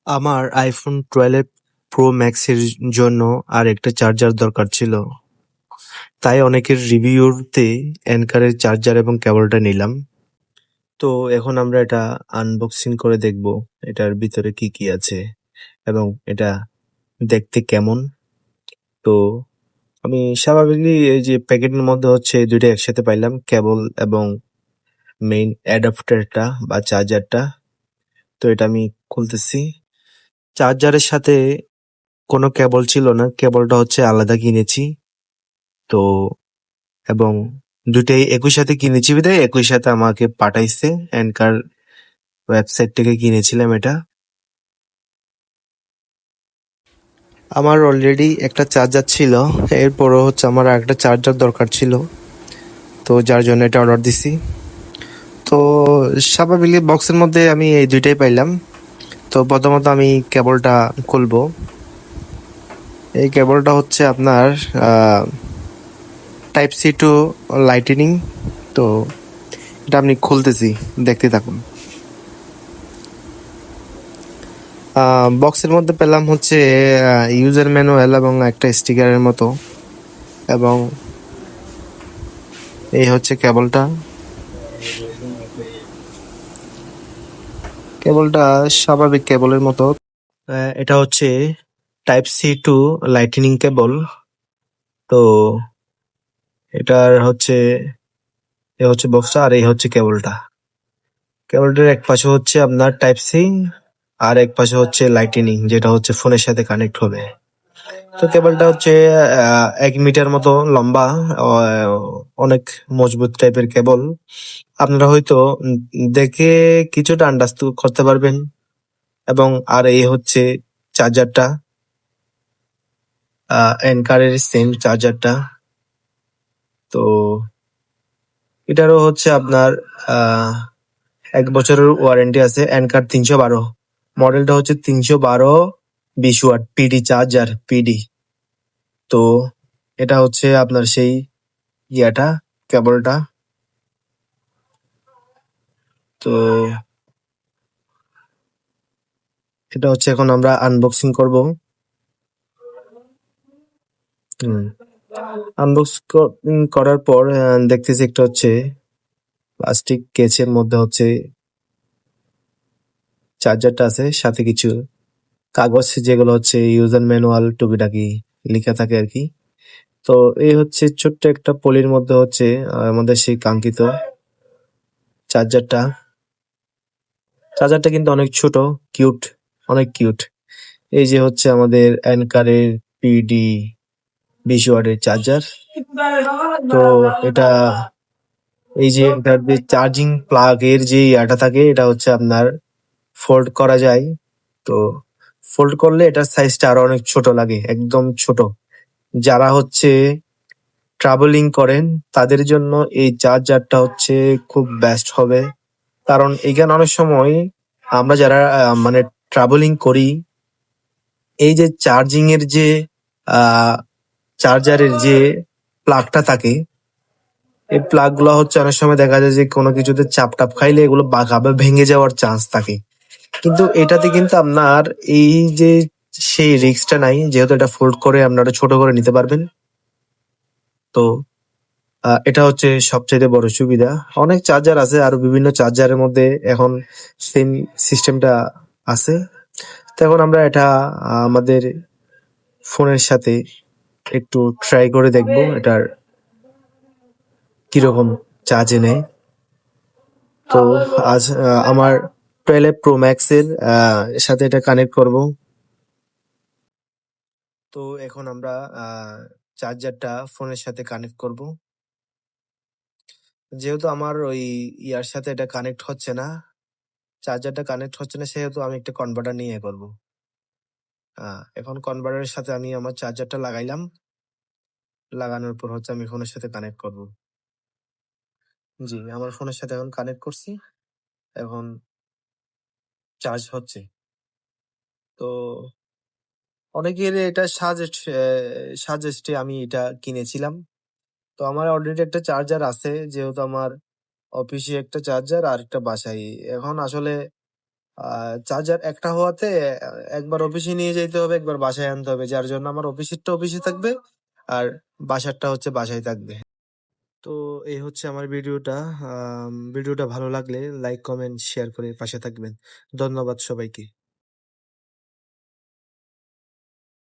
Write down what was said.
আমার iPhone 12 pro max এর জন্য আর একটা চার্জার দরকার ছিল। তাই অনেকের রিভিউতে অ্যানকারের চার্জার এবং কেবলটা নিলাম। তো এখন আমরা এটা আনবক্সিং করে দেখব এটার ভিতরে কি কি আছে এবং এটা দেখতে কেমন। তো আমি স্বাভাবিকই এই যে প্যাকেটের মধ্যে হচ্ছে দুইটা একসাথে পাইলাম, কেবল এবং মেইন অ্যাডাপ্টারটা বা চার্জারটা। তো এটা আমি খুলতেছি। চার্জারের সাথে কোনো কেবল ছিল না, কেবলটা হচ্ছে আলাদা কিনেছি। তো এবং দুইটাই একই সাথে কিনেছি বিধায় একই সাথে আমাকে পাঠাইছে। অ্যানকার ওয়েবসাইট থেকে কিনেছিলাম এটা। আমার অলরেডি একটা চার্জার ছিল, এরপরও হচ্ছে আমার আরেকটা চার্জার দরকার ছিল, তো যার জন্য এটা অর্ডার দিছি। তো স্বাভাবিক বক্সের মধ্যে আমি এই দুইটাই পাইলাম। তো প্রথমত আমি কেবলটা খুলবো। এই কেবলটা হচ্ছে আপনার টাইপ সি টু লাইটেনিং। তো এটা আপনি খুলতেছি, দেখতে থাকুন। বক্সের মধ্যে পেলাম হচ্ছে ইউজার ম্যানুয়াল এবং একটা স্টিকারের মতো, এবং এই হচ্ছে কেবলটা। কেবলটা স্বাভাবিক কেবলের মতো। এটা হচ্ছে টাইপ সি টু লাইটনিং কেবল। তো এটার হচ্ছে এ হচ্ছে বক্সটা আর এই হচ্ছে কেবলটা। কেবলটার এক পাশে হচ্ছে আপনার টাইপ সি আর এক পাশে হচ্ছে লাইটনিং, যেটা হচ্ছে ফোনের সাথে কানেক্ট হবে। তো কেবলটা হচ্ছে 1 মিটার মতো লম্বা, অনেক মজবুত টাইপের কেবল। আপনারা হয়তো দেখে কিছুটা আন্দাজ তো করতে পারবেন। এবং আর এই হচ্ছে চার্জারটা, এনকারের সেম চার্জারটা। তো এটারও হচ্ছে আপনার 1 বছরের ওয়ারেন্টি আছে। এনকার 312, মডেলটা হচ্ছে 312 20 ওয়াট পিডি চার্জার, পিডি। তো এটা হচ্ছে আপনার সেই ইয়াটা, কেবলটা। তো এটা হচ্ছে এখন আমরা আনবক্সিং করব। আনবক্সিং করার পর দেখতেছি একটা হচ্ছে প্লাস্টিক কেসের মধ্যে হচ্ছে চার্জারটা আছে, সাথে কিছু কাগজ যেগুলো হচ্ছে ইউজার ম্যানুয়াল টুকিটাকি লেখা থাকে আর কি। তো এই হচ্ছে ছোট্ট একটা পলির মধ্যে হচ্ছে আমাদের সেই কাঙ্ক্ষিত চার্জারটা। চার্জারটা কিন্তু অনেক ছোট, কিউট, অনেক কিউট। এই যে হচ্ছে আমাদের অ্যানকারের পিডি 20 ওয়াটের চার্জার। তো এটা এই যে এটার যে চার্জিং প্লাগ এর যে ইয়াটা থাকে, এটা হচ্ছে আপনার ফোল্ড করা যায়। তো ফোল্ড করলে এটার সাইজটা আরো অনেক ছোট লাগে, একদম ছোট। যারা হচ্ছে ট্রাভেলিং করেন তাদের জন্য এই চার্জারটা হচ্ছে খুব বেস্ট হবে। কারণ এখানে অনেক সময় আমরা যারা মানে ট্রাভেলিং করি, এই যে চার্জিং এর যে চার্জারের যে প্লাগটা থাকে, এই প্লাগ গুলো হচ্ছে অনেক সময় দেখা যায় যে কোনো কিছুতে চাপ টাপ খাইলে এগুলো বাঁকাবে, ভেঙে যাওয়ার চান্স থাকে। কিন্তু এটাতে কিন্তু আপনার এই যে সেই রিস্কটা নাই, যেহেতু এটা ফোল্ড করে আপনারা ছোট করে নিতে পারবেন। তো এটা হচ্ছে সবচেয়ে বড় সুবিধা। অনেক চার্জার আছে, আরো বিভিন্ন চার্জারের মধ্যে এখন সেম সিস্টেমটা আছে। তো এখন আমরা এটা আমাদের ফোনের সাথে একটু ট্রাই করে দেখবো এটার কিরকম চার্জে নেয়। তো আজ আমার 12 প্রো ম্যাক্স এর সাথে এটা কানেক্ট করব। তো এখন আমরা চার্জারটা ফোনের সাথে কানেক্ট করব। যেহেতু আমার ওই ইয়ার সাথে এটা কানেক্ট হচ্ছে না, চার্জারটা কানেক্ট হচ্ছে না, সেহেতু আমি একটা কনভার্টার নিয়ে করব। এখন কনভার্টারের সাথে আমি আমার চার্জারটা লাগাইলাম। লাগানোর পর হচ্ছে আমি ফোনের সাথে কানেক্ট করব। জি, আমার ফোনের সাথে এখন কানেক্ট করছি। এখন চার্জ হচ্ছে। তো অনেকের এটা সাজেস্টে আমি এটা কিনেছিলাম। তো আমার অলরেডি একটা চার্জার আছে, যেহেতু আমার অফিসে একটা চার্জার আর একটা বাসায়। এখন আসলে চার্জার একটা হওয়াতে একবার অফিসে নিয়ে যেতে হবে, একবার বাসায় আনতে হবে, যার জন্য আমার অফিসেরটা অফিসে থাকবে আর বাসারটা হচ্ছে বাসায় থাকবে। তো এই হচ্ছে আমার ভিডিওটা। ভিডিওটা ভালো লাগলে লাইক, কমেন্ট, শেয়ার করে পাশে থাকবেন। ধন্যবাদ সবাইকে।